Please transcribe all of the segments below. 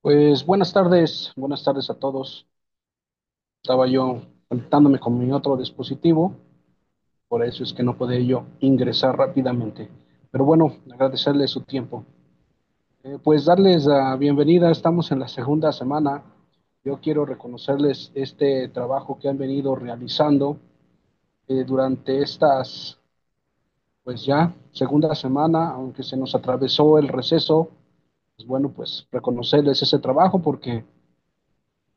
Pues buenas tardes a todos. Estaba yo conectándome con mi otro dispositivo, por eso es que no podía yo ingresar rápidamente. Pero bueno, agradecerles su tiempo. Pues darles la bienvenida, estamos en la segunda semana. Yo quiero reconocerles este trabajo que han venido realizando durante estas, pues ya, segunda semana, aunque se nos atravesó el receso. Pues bueno, pues reconocerles ese trabajo porque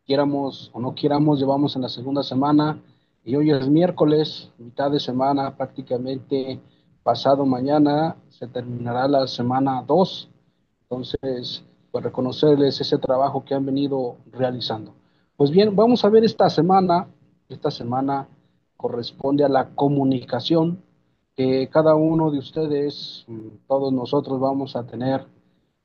quieramos o no quieramos, llevamos en la segunda semana y hoy es miércoles, mitad de semana, prácticamente pasado mañana se terminará la semana 2. Entonces, pues reconocerles ese trabajo que han venido realizando. Pues bien, vamos a ver esta semana corresponde a la comunicación que cada uno de ustedes, todos nosotros vamos a tener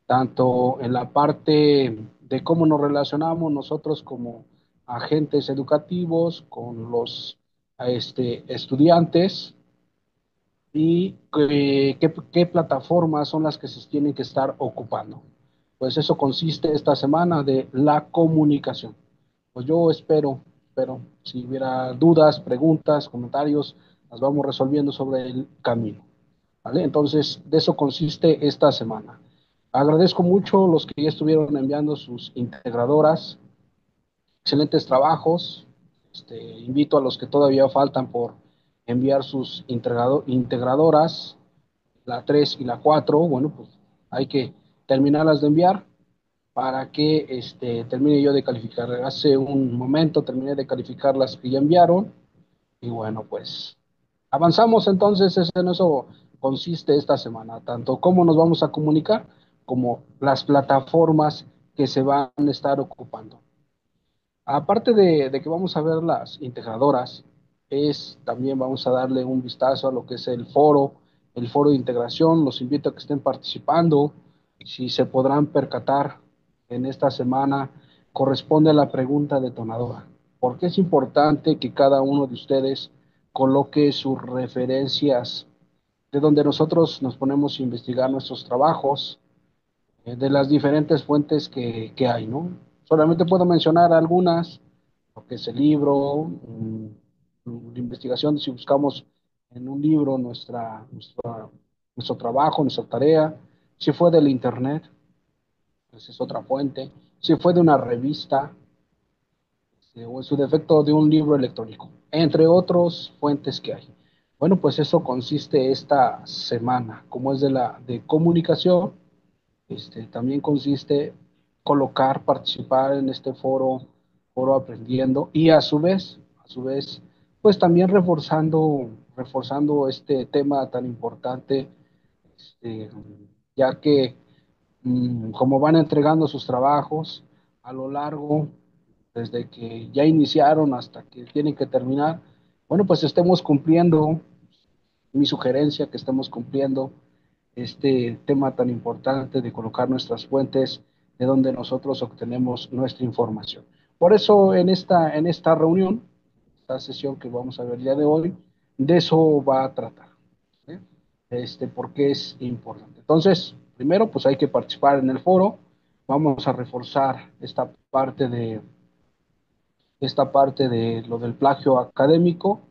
tanto en la parte de cómo nos relacionamos nosotros como agentes educativos con los estudiantes y qué plataformas son las que se tienen que estar ocupando. Pues eso consiste esta semana de la comunicación. Pues yo espero, si hubiera dudas, preguntas, comentarios, las vamos resolviendo sobre el camino. ¿Vale? Entonces, de eso consiste esta semana. Agradezco mucho los que ya estuvieron enviando sus integradoras, excelentes trabajos. Invito a los que todavía faltan por enviar sus integradoras, la 3 y la 4. Bueno, pues hay que terminarlas de enviar para que termine yo de calificar. Hace un momento terminé de calificar las que ya enviaron y bueno, pues avanzamos entonces, en eso consiste esta semana, tanto cómo nos vamos a comunicar como las plataformas que se van a estar ocupando. Aparte de que vamos a ver las integradoras, también vamos a darle un vistazo a lo que es el foro de integración. Los invito a que estén participando. Si se podrán percatar en esta semana, corresponde a la pregunta detonadora. ¿Por qué es importante que cada uno de ustedes coloque sus referencias de donde nosotros nos ponemos a investigar nuestros trabajos, de las diferentes fuentes que hay, ¿no? Solamente puedo mencionar algunas, lo que es el libro, la investigación, si buscamos en un libro nuestro trabajo, nuestra tarea, si fue del internet, pues es otra fuente, si fue de una revista, o en su defecto de un libro electrónico, entre otras fuentes que hay. Bueno, pues eso consiste esta semana, como es de comunicación. También consiste colocar, participar en este foro aprendiendo y a su vez, pues también reforzando este tema tan importante, este, ya que como van entregando sus trabajos a lo largo, desde que ya iniciaron hasta que tienen que terminar, bueno, pues estemos cumpliendo, mi sugerencia, que estemos cumpliendo este tema tan importante de colocar nuestras fuentes de donde nosotros obtenemos nuestra información. Por eso en esta reunión, esta sesión que vamos a ver el día de hoy, de eso va a tratar. ¿Sí? Porque es importante. Entonces, primero, pues hay que participar en el foro. Vamos a reforzar esta parte de lo del plagio académico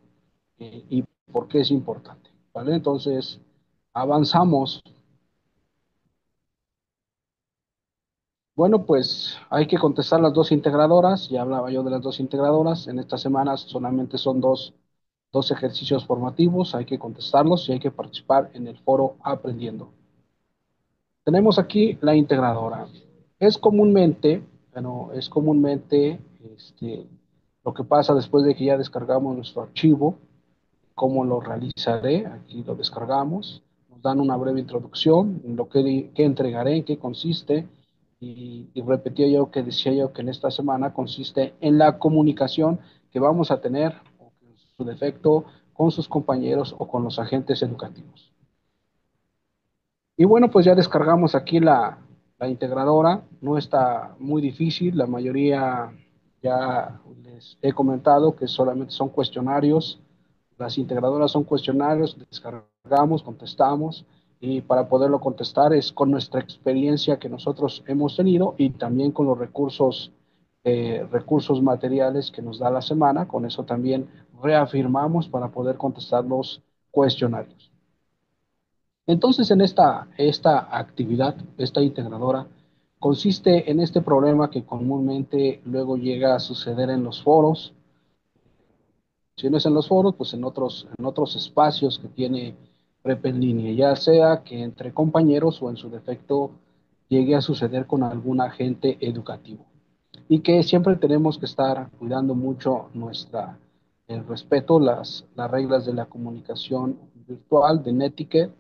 y por qué es importante. ¿Vale? Entonces, avanzamos. Bueno, pues hay que contestar las dos integradoras. Ya hablaba yo de las dos integradoras. En estas semanas solamente son dos ejercicios formativos. Hay que contestarlos y hay que participar en el foro aprendiendo. Tenemos aquí la integradora. Es comúnmente, bueno, es comúnmente lo que pasa después de que ya descargamos nuestro archivo. ¿Cómo lo realizaré? Aquí lo descargamos, nos dan una breve introducción, en lo que entregaré, en qué consiste, y repetía yo que decía yo que en esta semana consiste en la comunicación que vamos a tener, o en su defecto, con sus compañeros o con los agentes educativos. Y bueno, pues ya descargamos aquí la integradora, no está muy difícil, la mayoría ya les he comentado que solamente son cuestionarios. Las integradoras son cuestionarios, descargamos, contestamos y para poderlo contestar es con nuestra experiencia que nosotros hemos tenido y también con los recursos materiales que nos da la semana. Con eso también reafirmamos para poder contestar los cuestionarios. Entonces, en esta actividad, esta integradora, consiste en este problema que comúnmente luego llega a suceder en los foros. Si no es en los foros, pues en otros espacios que tiene Prep en línea, ya sea que entre compañeros o en su defecto llegue a suceder con algún agente educativo. Y que siempre tenemos que estar cuidando mucho el respeto, las reglas de la comunicación virtual, de Netiquette,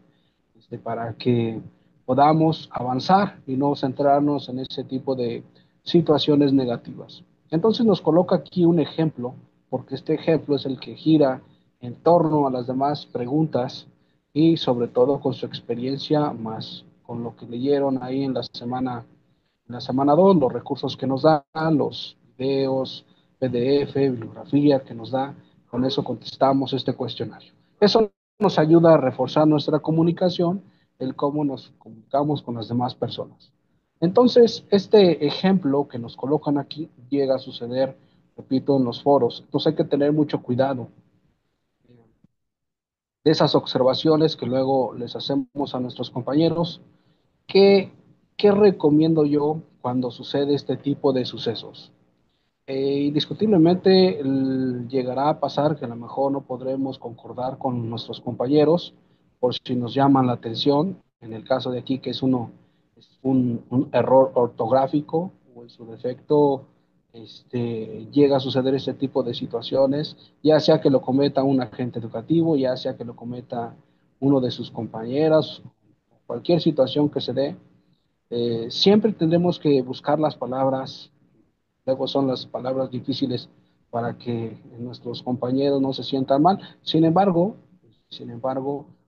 para que podamos avanzar y no centrarnos en ese tipo de situaciones negativas. Entonces nos coloca aquí un ejemplo, porque este ejemplo es el que gira en torno a las demás preguntas y sobre todo con su experiencia más con lo que leyeron ahí en la semana 2, los recursos que nos dan, los videos, PDF, bibliografía que nos da, con eso contestamos este cuestionario. Eso nos ayuda a reforzar nuestra comunicación, el cómo nos comunicamos con las demás personas. Entonces, este ejemplo que nos colocan aquí llega a suceder, repito, en los foros. Entonces hay que tener mucho cuidado de esas observaciones que luego les hacemos a nuestros compañeros. ¿Qué, qué recomiendo yo cuando sucede este tipo de sucesos? Indiscutiblemente llegará a pasar que a lo mejor no podremos concordar con nuestros compañeros por si nos llaman la atención, en el caso de aquí que es un error ortográfico o en su defecto llega a suceder este tipo de situaciones, ya sea que lo cometa un agente educativo, ya sea que lo cometa uno de sus compañeras, cualquier situación que se dé, siempre tendremos que buscar las palabras. Luego son las palabras difíciles para que nuestros compañeros no se sientan mal. Sin embargo,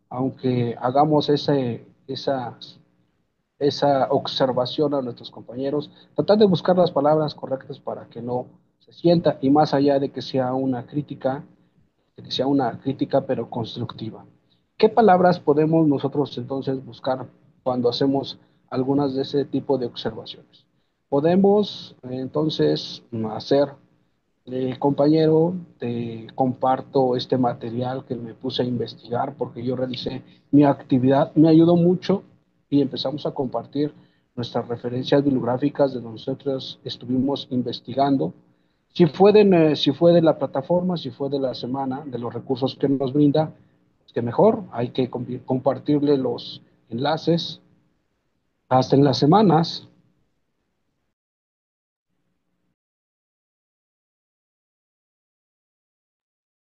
aunque hagamos esa observación a nuestros compañeros, tratar de buscar las palabras correctas para que no se sienta, y más allá de que sea una crítica, pero constructiva. ¿Qué palabras podemos nosotros entonces buscar cuando hacemos algunas de ese tipo de observaciones? Podemos entonces hacer, compañero, te comparto este material que me puse a investigar porque yo realicé mi actividad, me ayudó mucho y empezamos a compartir nuestras referencias bibliográficas de donde nosotros estuvimos investigando. Si fue de la plataforma, si fue de la semana, de los recursos que nos brinda, pues que mejor, hay que compartirle los enlaces hasta en las semanas,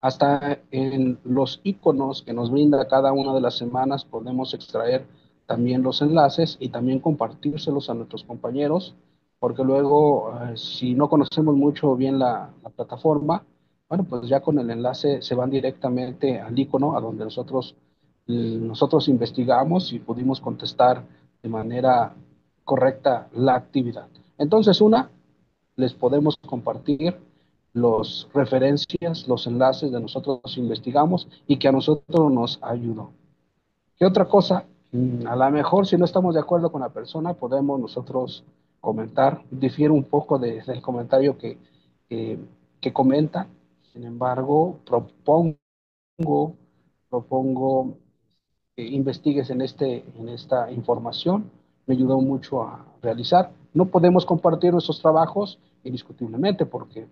hasta en los iconos que nos brinda cada una de las semanas podemos extraer también los enlaces y también compartírselos a nuestros compañeros, porque luego, si no conocemos mucho bien la plataforma, bueno, pues ya con el enlace se van directamente al icono a donde nosotros investigamos y pudimos contestar de manera correcta la actividad. Entonces, les podemos compartir los referencias, los enlaces de nosotros investigamos y que a nosotros nos ayudó. ¿Qué otra cosa? A lo mejor si no estamos de acuerdo con la persona, podemos nosotros comentar, difiere un poco del comentario que, que comenta. Sin embargo, propongo que investigues en esta información. Me ayudó mucho a realizar. No podemos compartir nuestros trabajos indiscutiblemente porque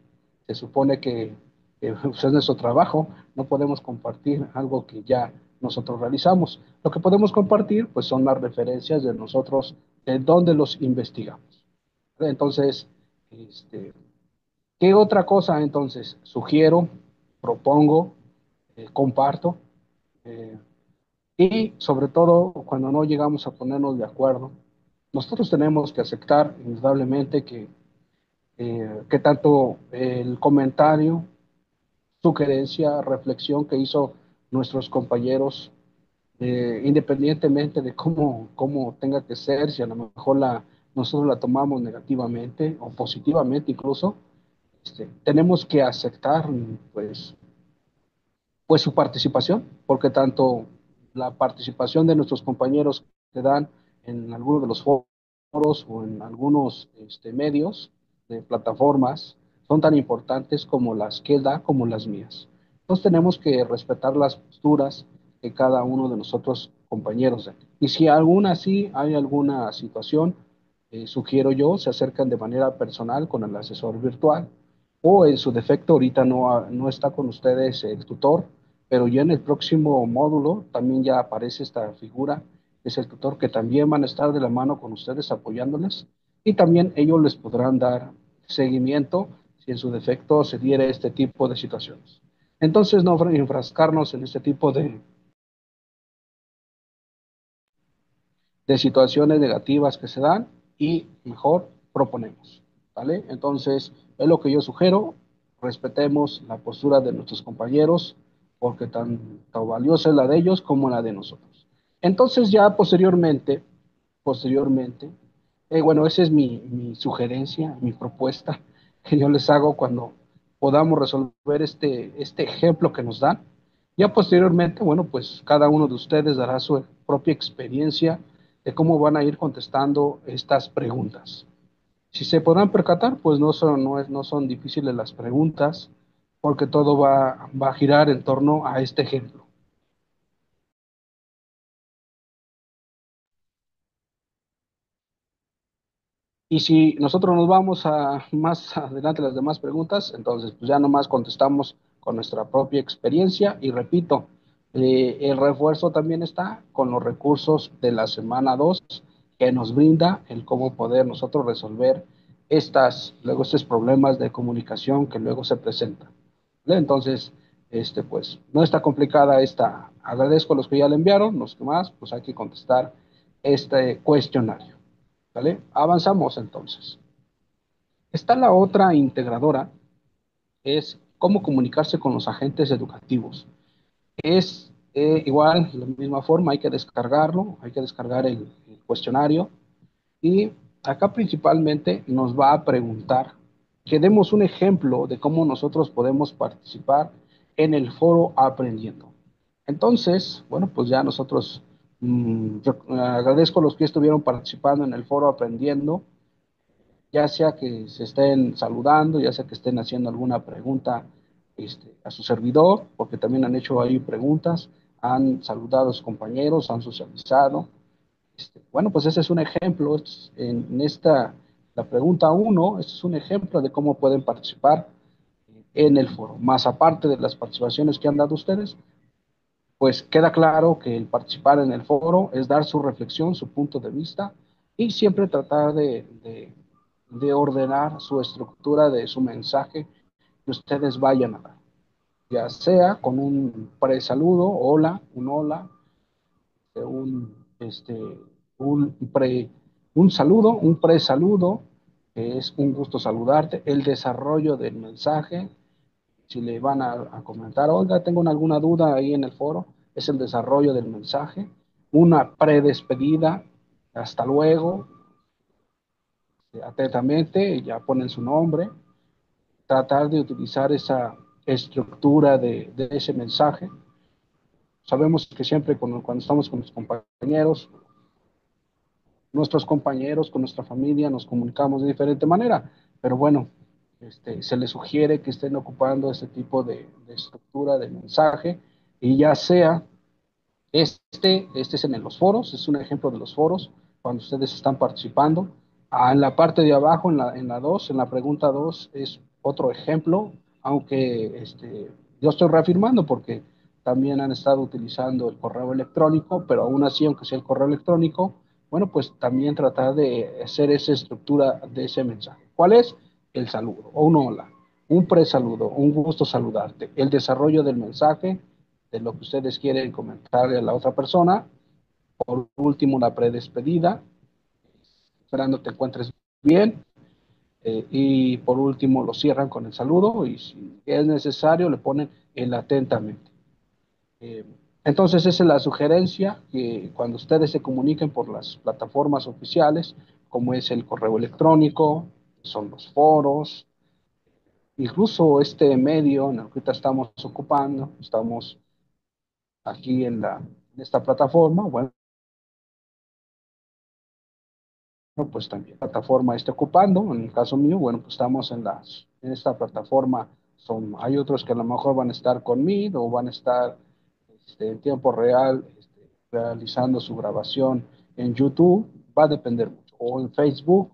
se supone que pues, es nuestro trabajo. No podemos compartir algo que ya nosotros realizamos. Lo que podemos compartir pues son las referencias de nosotros, de dónde los investigamos. Entonces, este, ¿qué otra cosa entonces? Sugiero, propongo, comparto. Eh, y sobre todo, cuando no llegamos a ponernos de acuerdo, nosotros tenemos que aceptar indudablemente que tanto el comentario, sugerencia, reflexión que hizo nuestros compañeros, independientemente de cómo tenga que ser, si a lo mejor nosotros la tomamos negativamente o positivamente incluso, tenemos que aceptar pues su participación, porque tanto la participación de nuestros compañeros que dan en algunos de los foros o en algunos medios de plataformas son tan importantes como las que él da como las mías. Entonces tenemos que respetar las posturas que cada uno de nosotros compañeros da. Y si aún así hay alguna situación, sugiero yo, se acercan de manera personal con el asesor virtual o en su defecto ahorita no está con ustedes el tutor, pero ya en el próximo módulo también ya aparece esta figura, que es el tutor, que también van a estar de la mano con ustedes apoyándoles y también ellos les podrán dar seguimiento si en su defecto se diera este tipo de situaciones. Entonces, no enfrascarnos en este tipo de situaciones negativas que se dan y mejor proponemos, ¿vale? Entonces, es lo que yo sugiero, respetemos la postura de nuestros compañeros, porque tanto valiosa es la de ellos como la de nosotros. Entonces, ya posteriormente, bueno, esa es mi sugerencia, mi propuesta que yo les hago cuando podamos resolver este ejemplo que nos dan. Ya posteriormente, bueno, pues cada uno de ustedes dará su propia experiencia de cómo van a ir contestando estas preguntas. Si se podrán percatar, pues no son difíciles las preguntas, porque todo va a girar en torno a este ejemplo. Y si nosotros nos vamos a más adelante las demás preguntas, entonces pues ya nomás contestamos con nuestra propia experiencia y repito, el refuerzo también está con los recursos de la semana 2 que nos brinda el cómo poder nosotros resolver luego estos problemas de comunicación que luego se presentan. ¿Vale? Entonces, pues no está complicada esta. Agradezco a los que ya le enviaron, los que más, pues hay que contestar este cuestionario. ¿Vale? Avanzamos entonces. Está la otra integradora, es cómo comunicarse con los agentes educativos. Es igual, de la misma forma, hay que descargarlo, hay que descargar el cuestionario y acá principalmente nos va a preguntar que demos un ejemplo de cómo nosotros podemos participar en el foro aprendiendo. Entonces, bueno, pues ya nosotros yo agradezco a los que estuvieron participando en el foro aprendiendo, ya sea que se estén saludando, ya sea que estén haciendo alguna pregunta a su servidor, porque también han hecho ahí preguntas, han saludado a sus compañeros, han socializado. Bueno, pues ese es un ejemplo. En esta, la pregunta uno, este es un ejemplo de cómo pueden participar en el foro. Más aparte de las participaciones que han dado ustedes, pues queda claro que el participar en el foro es dar su reflexión, su punto de vista y siempre tratar de ordenar su estructura de su mensaje que ustedes vayan a dar, ya sea con un pre-saludo, hola, un, pre, un saludo, un pre-saludo, que es un gusto saludarte, el desarrollo del mensaje, si le van a comentar, oiga, tengo alguna duda ahí en el foro, es el desarrollo del mensaje, una predespedida, hasta luego, atentamente, ya ponen su nombre, tratar de utilizar esa estructura de ese mensaje. Sabemos que siempre cuando estamos con los compañeros, con nuestra familia, nos comunicamos de diferente manera, pero bueno, se les sugiere que estén ocupando este tipo de estructura de mensaje y ya sea este es en los foros, es un ejemplo de los foros, cuando ustedes están participando. En la parte de abajo, en la 2, en la pregunta 2 es otro ejemplo, aunque yo estoy reafirmando porque también han estado utilizando el correo electrónico, pero aún así, aunque sea el correo electrónico, bueno, pues también tratar de hacer esa estructura de ese mensaje. ¿Cuál es? El saludo, o un hola, un presaludo, un gusto saludarte, el desarrollo del mensaje, de lo que ustedes quieren comentarle a la otra persona. Por último, la predespedida, esperando te encuentres bien. Y por último, lo cierran con el saludo y si es necesario, le ponen el atentamente. Eh, entonces, esa es la sugerencia, que cuando ustedes se comuniquen por las plataformas oficiales, como es el correo electrónico, son los foros, incluso este medio en el que ahorita estamos ocupando, estamos aquí en esta plataforma, bueno, pues también la plataforma esté ocupando. En el caso mío, bueno, pues estamos en esta plataforma. Hay otros que a lo mejor van a estar con Meet o van a estar en tiempo real realizando su grabación en YouTube. Va a depender mucho. O en Facebook,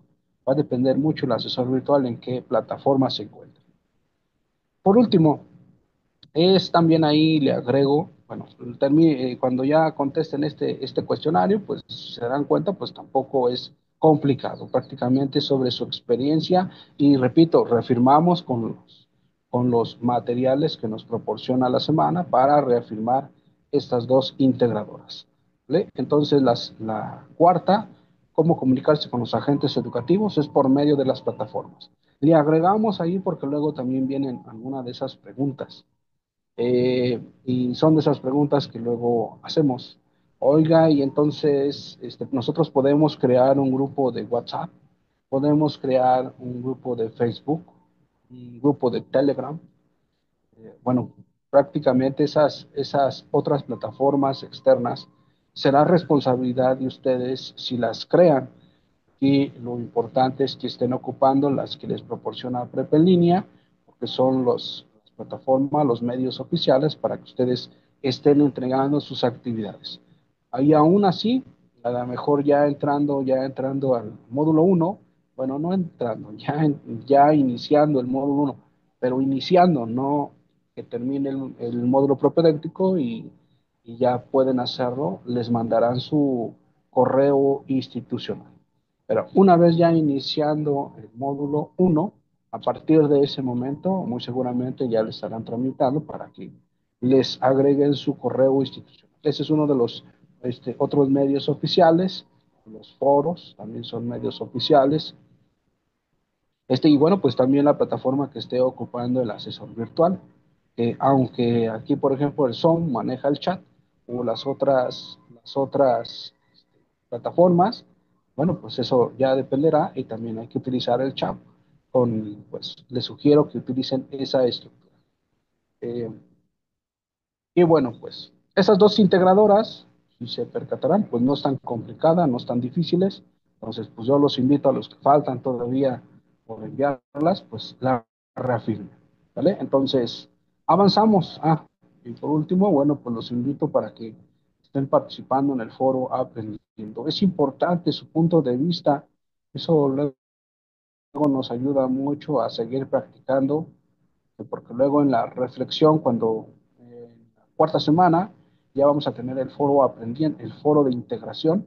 va a depender mucho el asesor virtual en qué plataforma se encuentra. Por último, es también ahí le agrego, bueno, cuando ya contesten este cuestionario, pues se darán cuenta, pues tampoco es complicado, prácticamente sobre su experiencia y repito, reafirmamos con los materiales que nos proporciona la semana para reafirmar estas dos integradoras. ¿Vale? Entonces, la cuarta, cómo comunicarse con los agentes educativos, es por medio de las plataformas. Le agregamos ahí porque luego también vienen algunas de esas preguntas. Y son de esas preguntas que luego hacemos. Oiga, y entonces nosotros podemos crear un grupo de WhatsApp, podemos crear un grupo de Facebook, un grupo de Telegram. Bueno, prácticamente esas otras plataformas externas será responsabilidad de ustedes si las crean. Y lo importante es que estén ocupando las que les proporciona Prep en línea, porque son las plataformas, los medios oficiales para que ustedes estén entregando sus actividades. Ahí aún así, a lo mejor ya entrando al módulo uno, bueno, no entrando, ya iniciando el módulo uno, pero iniciando, no que termine el módulo propedéutico y ya pueden hacerlo, les mandarán su correo institucional. Pero una vez ya iniciando el módulo uno, a partir de ese momento, muy seguramente ya les estarán tramitando para que les agreguen su correo institucional. Ese es uno de los otros medios oficiales. Los foros también son medios oficiales. Y bueno, pues también la plataforma que esté ocupando el asesor virtual. Aunque aquí, por ejemplo, el Zoom maneja el chat o las otras plataformas, bueno, pues eso ya dependerá y también hay que utilizar el chat. Pues les sugiero que utilicen esa estructura. Eh, y bueno, pues esas dos integradoras, si se percatarán, pues no están complicadas, no están difíciles. Entonces, pues yo los invito a los que faltan todavía por enviarlas, pues la reafirmen. ¿Vale? Entonces, avanzamos. Y por último, bueno, pues los invito para que estén participando en el foro aprendiendo. Es importante su punto de vista. Eso luego nos ayuda mucho a seguir practicando porque luego en la reflexión, cuando en la cuarta semana ya vamos a tener el foro aprendiendo, el foro de integración,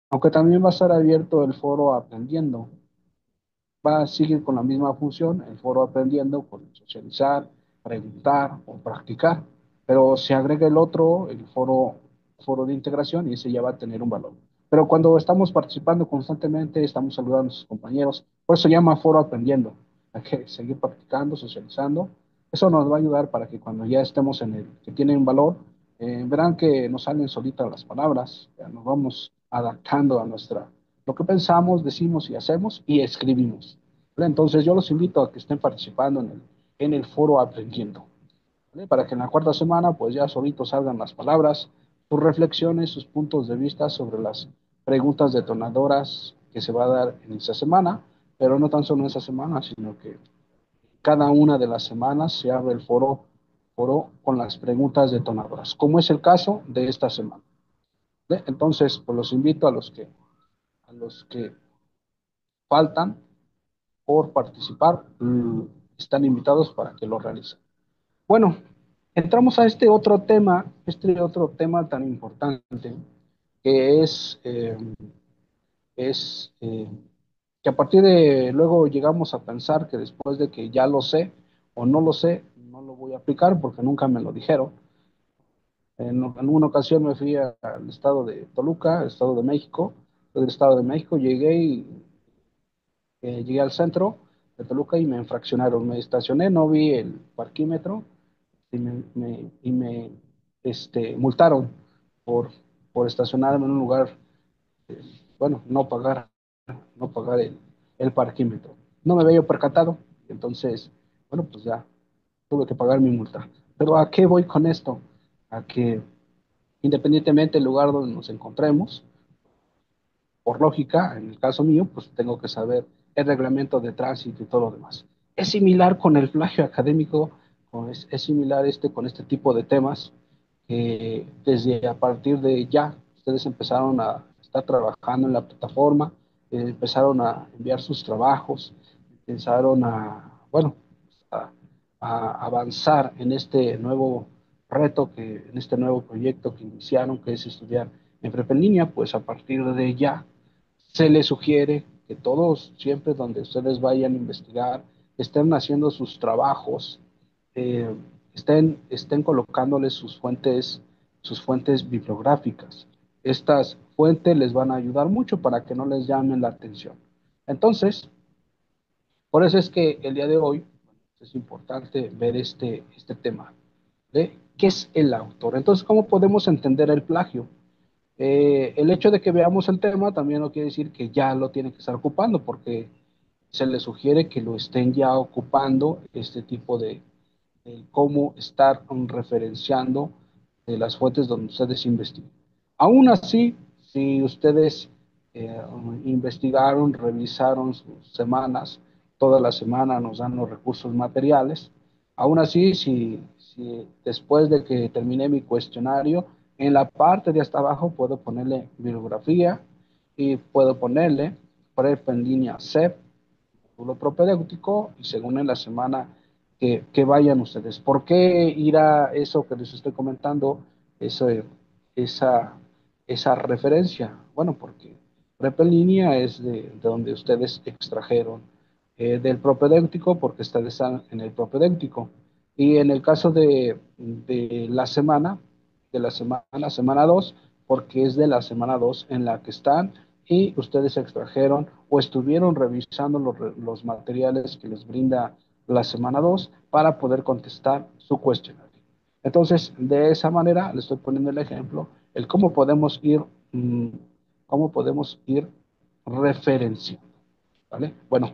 aunque también va a estar abierto el foro aprendiendo, va a seguir con la misma función, el foro aprendiendo, con socializar, preguntar o practicar, pero se agrega el otro, el foro de integración, y ese ya va a tener un valor. Pero cuando estamos participando constantemente, estamos saludando a sus compañeros, por eso se llama foro aprendiendo. Hay que seguir practicando, socializando. Eso nos va a ayudar para que cuando ya estemos en el que tiene un valor, verán que nos salen solitas las palabras, ya nos vamos adaptando a lo que pensamos, decimos y hacemos y escribimos. ¿Vale? Entonces yo los invito a que estén participando en el foro aprendiendo. ¿Vale? Para que en la cuarta semana pues ya solitos salgan las palabras, sus reflexiones, sus puntos de vista sobre las preguntas detonadoras que se va a dar en esa semana, pero no tan solo en esa semana, sino que cada una de las semanas se abre el foro con las preguntas detonadoras, como es el caso de esta semana. ¿Vale? Entonces, pues los invito a los que faltan por participar, están invitados para que lo realicen. Bueno, entramos a este otro tema tan importante, que es que a partir de luego llegamos a pensar que después de que ya lo sé o no lo sé, no lo voy a aplicar porque nunca me lo dijeron. En una ocasión me fui al estado de Toluca, Estado de México, del Estado de México, llegué al centro de Toluca y me infraccionaron. Me estacioné, no vi el parquímetro y me multaron por, por estacionarme en un lugar, eh, bueno, no pagar el parquímetro. No me había yo percatado, entonces, bueno, pues ya tuve que pagar mi multa. Pero ¿a qué voy con esto? A que Independientemente del lugar donde nos encontremos, por lógica, en el caso mío, pues tengo que saber el reglamento de tránsito y todo lo demás. Es similar con el plagio académico, es similar con este tipo de temas, que desde a partir de ya ustedes empezaron a estar trabajando en la plataforma, empezaron a enviar sus trabajos, empezaron bueno, a, a avanzar en este nuevo reto, en este nuevo proyecto que iniciaron, que es estudiar en prepa en línea. Pues a partir de ya se les sugiere que todos, siempre donde ustedes vayan a investigar, estén haciendo sus trabajos, eh, estén colocándoles sus fuentes bibliográficas. Estas fuentes les van a ayudar mucho para que no les llamen la atención. Entonces, por eso es que el día de hoy es importante ver este tema de qué es el autor. Entonces, ¿cómo podemos entender el plagio? El hecho de que veamos el tema también no quiere decir que ya lo tienen que estar ocupando, porque se les sugiere que lo estén ya ocupando, este tipo de cómo estar referenciando de las fuentes donde ustedes investigan. Aún así, si ustedes eh, investigaron, revisaron sus semanas, toda la semana nos dan los recursos materiales. Aún así, si después de que terminé mi cuestionario, en la parte de hasta abajo puedo ponerle bibliografía y puedo ponerle PREP en línea CEP, módulo propedéutico, y según en la semana que vayan ustedes. ¿Por qué ir a eso que les estoy comentando, eso, esa, esa referencia? Bueno, porque PREP en línea es de donde ustedes extrajeron, del propedéutico, porque ustedes están en el propedéutico. Y en el caso de la semana, semana 2, porque es de la semana 2 en la que están, y ustedes extrajeron o estuvieron revisando los materiales que les brinda la semana 2 para poder contestar su cuestionario. Entonces, de esa manera, le estoy poniendo el ejemplo, el mm, cómo podemos ir referenciando, ¿vale? Bueno,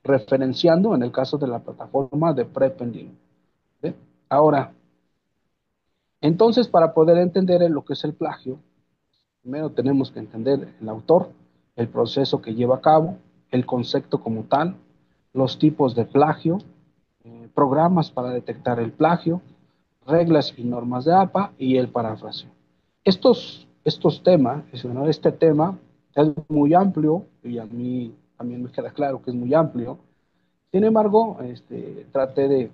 referenciando en el caso de la plataforma de Prepending, ¿sí? Ahora, entonces, para poder entender lo que es el plagio, primero tenemos que entender el autor, el proceso que lleva a cabo, el concepto como tal, los tipos de plagio, programas para detectar el plagio, reglas y normas de APA y el parafraseo. Estos temas, bueno, este tema es muy amplio y a mí también me queda claro que es muy amplio. Sin embargo, traté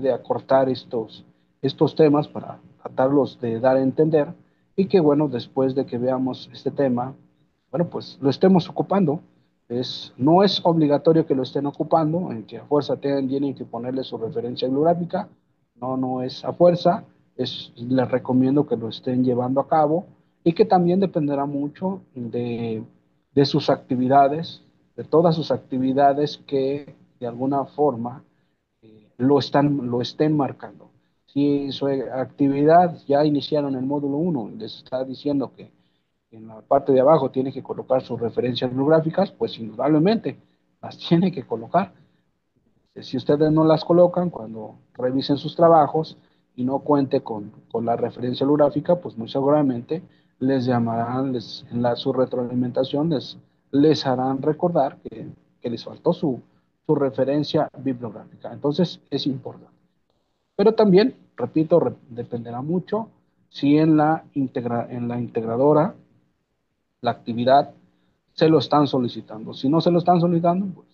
de acortar estos temas para tratarlos de dar a entender, y que, bueno, después de que veamos este tema, bueno, pues lo estemos ocupando. No es obligatorio que lo estén ocupando, en que a fuerza tienen que ponerle su referencia bibliográfica. No, no es a fuerza. Les recomiendo que lo estén llevando a cabo, y que también dependerá mucho de sus actividades, de todas sus actividades que de alguna forma lo estén marcando. Si su actividad ya iniciaron el módulo 1 y les está diciendo que en la parte de abajo tiene que colocar sus referencias bibliográficas, pues indudablemente las tiene que colocar. Si ustedes no las colocan cuando revisen sus trabajos y no cuente con la referencia bibliográfica, pues muy seguramente les llamarán, su retroalimentación les harán recordar que les faltó su referencia bibliográfica. Entonces es importante. Pero también, repito, dependerá mucho si en la integradora, la actividad, se lo están solicitando. Si no se lo están solicitando, pues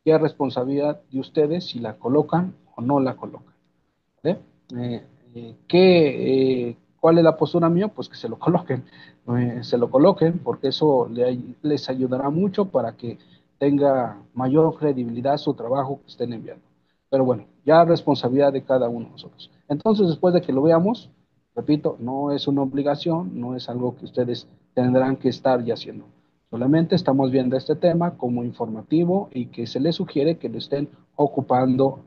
ya es responsabilidad de ustedes si la colocan o no la colocan. ¿Vale? ¿Cuál es la postura mía? Pues que se lo coloquen, porque eso les ayudará mucho para que tenga mayor credibilidad su trabajo que estén enviando. Pero bueno, ya responsabilidad de cada uno de nosotros. Entonces, después de que lo veamos, repito, no es una obligación, no es algo que ustedes tendrán que estar ya haciendo. Solamente estamos viendo este tema como informativo, y que se les sugiere que lo estén ocupando,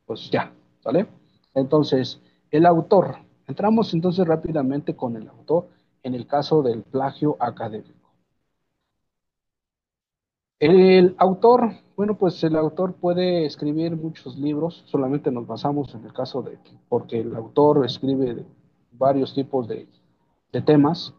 pues ya, ¿vale? Entonces, el autor. Entramos entonces rápidamente con el autor en el caso del plagio académico. El autor, bueno, pues el autor puede escribir muchos libros. Solamente nos basamos en el caso porque el autor escribe varios tipos de temas,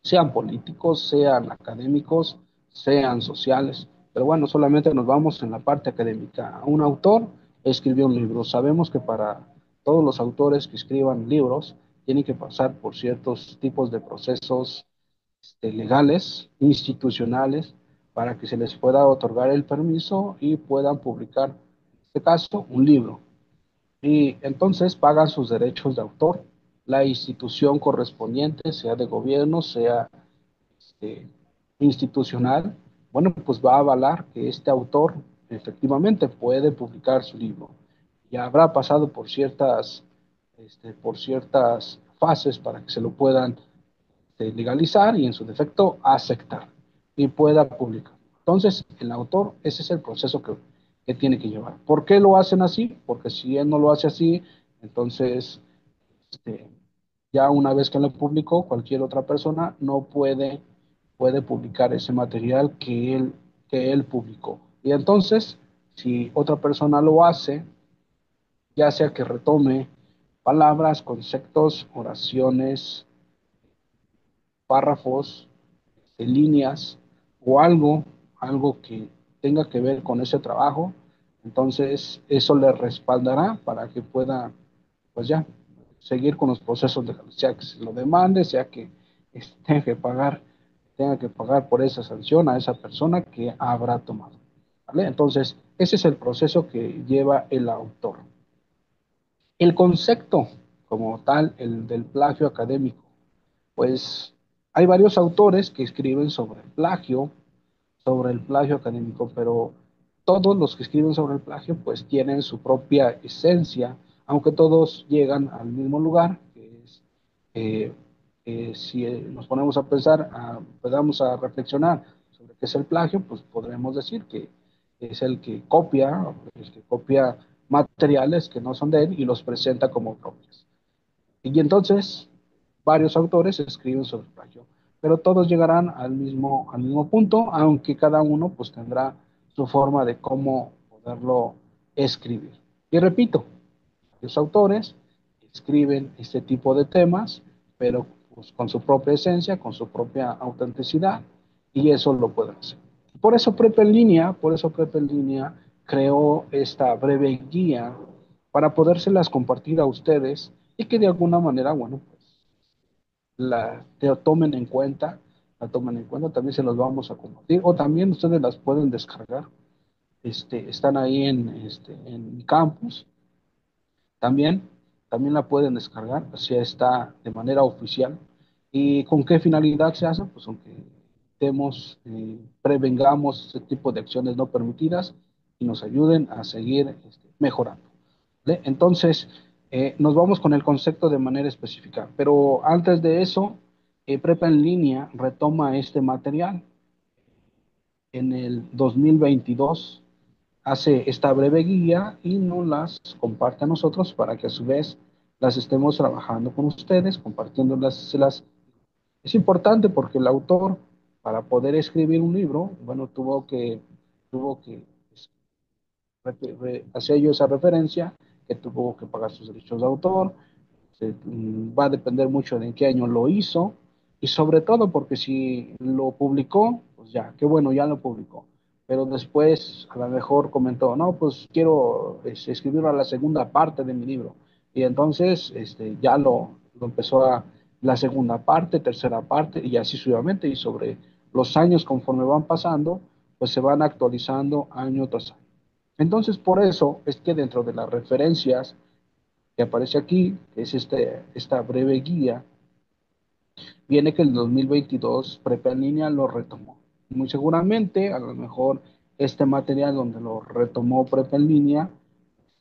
sean políticos, sean académicos, sean sociales. Pero bueno, solamente nos vamos en la parte académica. Un autor escribió un libro. Sabemos que para todos los autores que escriban libros tienen que pasar por ciertos tipos de procesos legales, institucionales, para que se les pueda otorgar el permiso y puedan publicar, en este caso, un libro. Y entonces pagan sus derechos de autor. La institución correspondiente, sea de gobierno, sea este, institucional, bueno, pues va a avalar que este autor efectivamente puede publicar su libro. Ya habrá pasado por ciertas fases para que se lo puedan legalizar y en su defecto aceptar y pueda publicar. Entonces, el autor, ese es el proceso que tiene que llevar. ¿Por qué lo hacen así? Porque si él no lo hace así, entonces este, ya una vez que lo publicó, cualquier otra persona no puede publicar ese material que él publicó. Y entonces, si otra persona lo hace, ya sea que retome palabras, conceptos, oraciones, párrafos, líneas o algo que tenga que ver con ese trabajo, entonces eso le respaldará para que pueda, pues ya, seguir con los procesos legales, sea que se lo demande, sea que tenga que pagar por esa sanción a esa persona que habrá tomado. ¿Vale? Entonces, ese es el proceso que lleva el autor. El concepto como tal, el del plagio académico, pues hay varios autores que escriben sobre el plagio académico, pero todos los que escriben sobre el plagio pues tienen su propia esencia, aunque todos llegan al mismo lugar, que es, eh, si nos ponemos a pensar, podamos a reflexionar sobre qué es el plagio, pues podremos decir que es el que copia materiales que no son de él y los presenta como propios. Y entonces varios autores escriben sobre el plagio, pero todos llegarán al mismo punto, aunque cada uno pues tendrá su forma de cómo poderlo escribir. Y repito, los autores escriben este tipo de temas, pero pues, con su propia esencia, con su propia autenticidad, y eso lo pueden hacer. Por eso Prep en Línea creó esta breve guía para podérselas compartir a ustedes y que de alguna manera, bueno, pues te la tomen en cuenta, también se los vamos a compartir, o también ustedes las pueden descargar, están ahí en mi campus, también, también la pueden descargar, así está de manera oficial. ¿Y con qué finalidad se hace? Pues aunque prevengamos este tipo de acciones no permitidas y nos ayuden a seguir mejorando. ¿Vale? Entonces, nos vamos con el concepto de manera específica, pero antes de eso, Prepa en Línea retoma este material en el 2022, hace esta breve guía y nos las comparte a nosotros para que a su vez las estemos trabajando con ustedes, compartiéndolas. Es importante porque el autor, para poder escribir un libro, bueno, tuvo que hacía yo esa referencia, que tuvo que pagar sus derechos de autor, va a depender mucho de en qué año lo hizo, y sobre todo porque si lo publicó, pues ya, qué bueno, ya lo publicó. Pero después a lo mejor comentó, no, pues quiero escribir a la segunda parte de mi libro. Y entonces ya lo empezó a la segunda parte, tercera parte, y así sucesivamente. Y sobre los años conforme van pasando, pues se van actualizando año tras año. Entonces, por eso es que dentro de las referencias que aparece aquí, que es esta breve guía, viene que el 2022 Prepa en Línea lo retomó. Muy seguramente, a lo mejor este material donde lo retomó Prepa en Línea,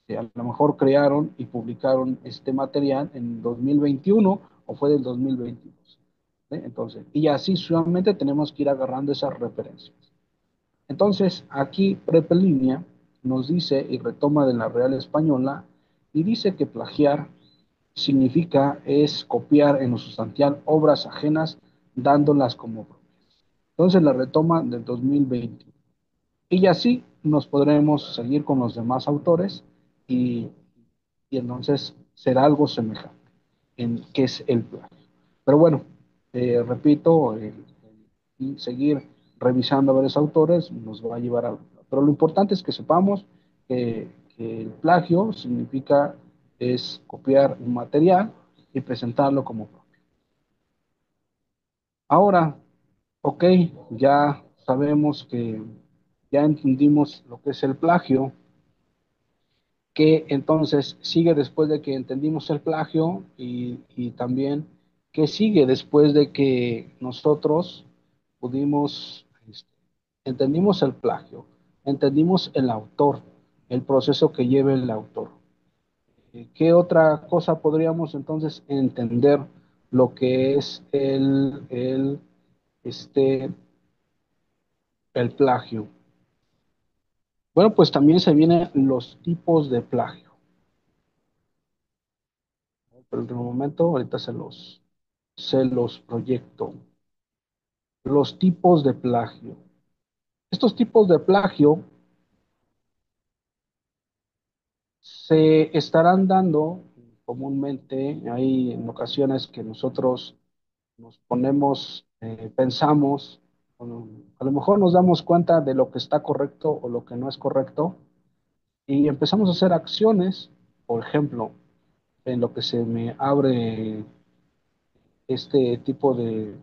a lo mejor crearon y publicaron este material en 2021 o fue del 2022. ¿Sí? Entonces, y así solamente tenemos que ir agarrando esas referencias. Entonces, aquí Prepa en Línea nos dice y retoma de la Real Española y dice que plagiar significa es copiar en lo sustancial obras ajenas dándolas como propias. Entonces la retoma del 2020. Y así nos podremos seguir con los demás autores y, y entonces será algo semejante en qué es el plagio. Pero bueno, repito, y seguir revisando a varios autores nos va a llevar a... Pero lo importante es que sepamos que el plagio significa es copiar un material y presentarlo como propio. Ahora, ok, ya sabemos que ya entendimos lo que es el plagio, que entonces sigue después de que entendimos el plagio y también qué sigue después de que nosotros pudimos, entendimos el plagio, entendimos el autor, el proceso que lleva el autor. ¿Qué otra cosa podríamos entonces entender lo que es este, el plagio? Bueno, pues también se vienen los tipos de plagio. Pero de momento, ahorita se los proyecto. Los tipos de plagio. Estos tipos de plagio se estarán dando comúnmente. Hay en ocasiones que nosotros nos ponemos, pensamos, a lo mejor nos damos cuenta de lo que está correcto o lo que no es correcto y empezamos a hacer acciones, por ejemplo, en lo que se me abre este tipo de,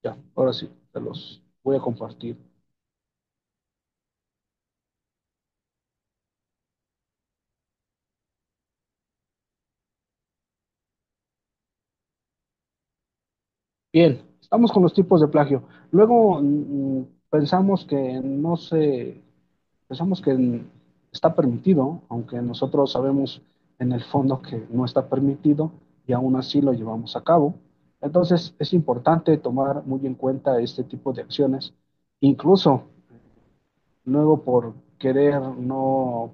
ya, ahora sí, te los voy a compartir. Bien, estamos con los tipos de plagio. Luego pensamos que no se, pensamos que está permitido, aunque nosotros sabemos en el fondo que no está permitido y aún así lo llevamos a cabo. Entonces es importante tomar muy en cuenta este tipo de acciones, incluso luego por querer, no,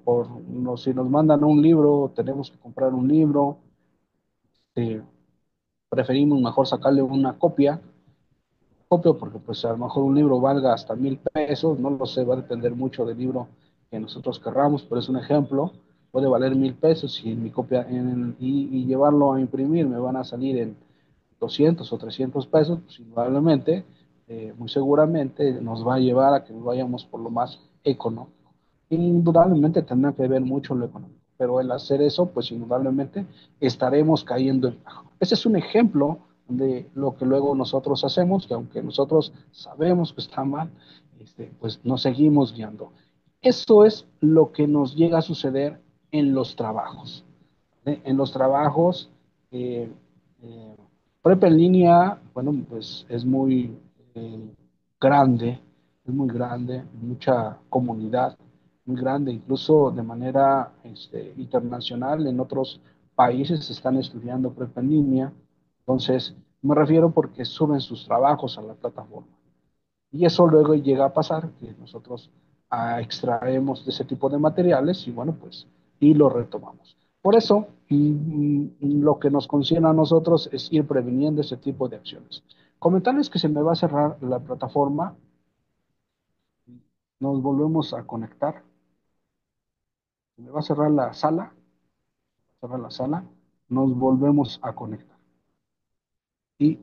si nos mandan un libro, tenemos que comprar un libro, eh, preferimos mejor sacarle una copio porque pues a lo mejor un libro valga hasta 1,000 pesos, no lo sé, va a depender mucho del libro que nosotros querramos, pero es un ejemplo, puede valer 1,000 pesos y mi copia y llevarlo a imprimir me van a salir en 200 o 300 pesos, pues indudablemente, muy seguramente nos va a llevar a que nos vayamos por lo más económico. Indudablemente tendrá que ver mucho lo económico, pero el hacer eso, pues indudablemente estaremos cayendo en bajo. Ese es un ejemplo de lo que luego nosotros hacemos, que aunque nosotros sabemos que está mal, pues nos seguimos guiando. Eso es lo que nos llega a suceder en los trabajos. En los trabajos, eh, eh, prepa en línea, bueno, pues eh, grande, es muy grande, mucha comunidad, muy grande, incluso de manera internacional, en otros países se están estudiando prepa en línea, entonces me refiero porque suben sus trabajos a la plataforma. Y eso luego llega a pasar que nosotros extraemos de ese tipo de materiales y bueno, pues, y lo retomamos. Por eso, lo que nos concierne a nosotros es ir previniendo ese tipo de acciones. Comentarles que se me va a cerrar la plataforma, nos volvemos a conectar, se me va a cerrar la sala, nos volvemos a conectar. Y